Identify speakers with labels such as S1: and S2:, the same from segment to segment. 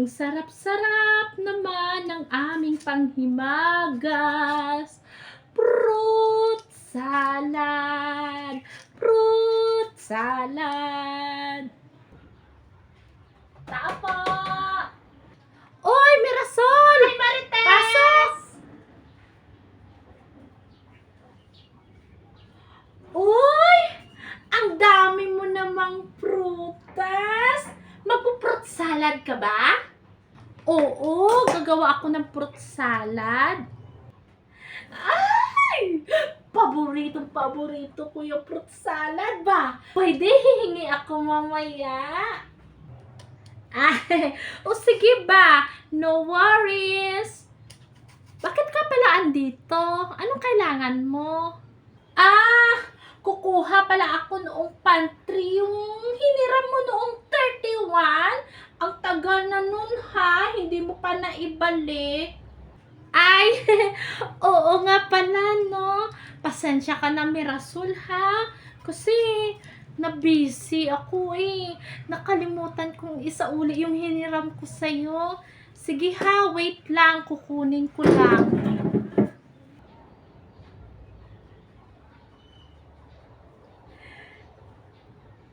S1: sarap-sarap naman ng aming panghimagas. Fruit salad. Fruit salad. Tapa! Oy, Mirasol!
S2: Hi, Marites!
S1: Pasok! Uy! Ang dami mo namang prutas! Magpo-fruit salad ka ba? Oo, gagawa ako ng fruit salad. Ay! Paborito ko yung fruit salad ba? Pwede hihingi ako mamaya. Ay, o sige ba? No worries. Bakit ka pala andito? Anong kailangan mo? Kukuha pala ako noong pantry, yung hiniram mo noong 31. Ang tagal na nun ha, hindi mo pa naibalik. Ay, oo nga pala no. Pasensya ka na Mirasol ha. Kasi na-busy ako eh. Nakalimutan kong isauli yung hiniram ko sa'yo. Sige ha, wait lang. Kukunin ko lang.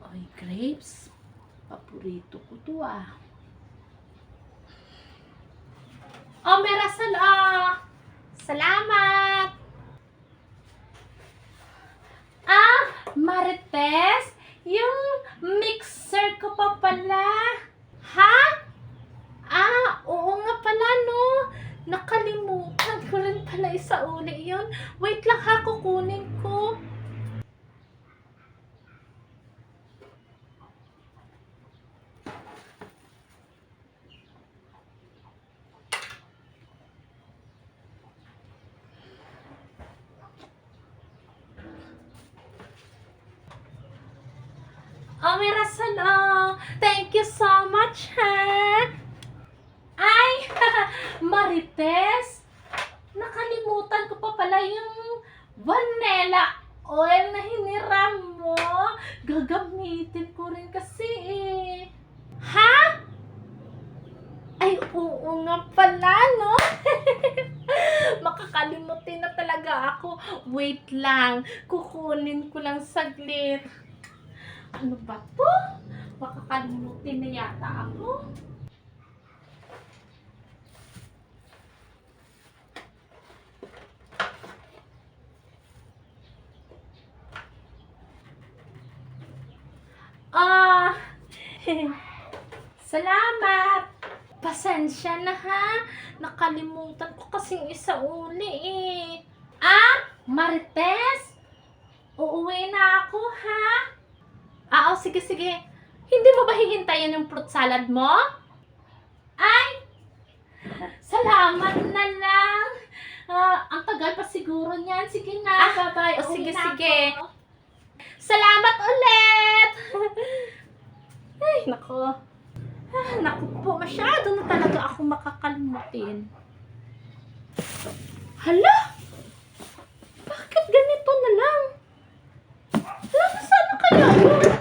S1: Ay, grapes. Paborito ko to ah. Oh, Mirasol salamat. Marites, yung mixer ko pa pala. Ha? Oo nga pala no. Nakalimutan ko rin pala isauli yun. Wait lang ha, kukunin ko. Oh, Mirasol, thank you so much, ha? Ay, Marites, nakalimutan ko pa pala yung vanilla oil na hiniram mo. Gagamitin ko rin kasi eh. Ha? Ay, oo nga pala, no? Makakalimutin na talaga ako. Wait lang, kukunin ko lang saglit. Ano ba to? Makakalimutin na yata ako. Salamat! Pasensya na ha. Nakalimutan ko kasing isauli eh. Marites? Uuwi na ako ha. Sige. Hindi mo ba hihintayin yung fruit salad mo? Ay! Salamat na lang. Ang tagal pa siguro niyan. Sige na, bye-bye. Sige. Salamat ulit! Ay, nako. Naku po, masyado na talaga ako makakalimutin. Hala! Bakit ganito na lang? Hala, saan na kaya yun?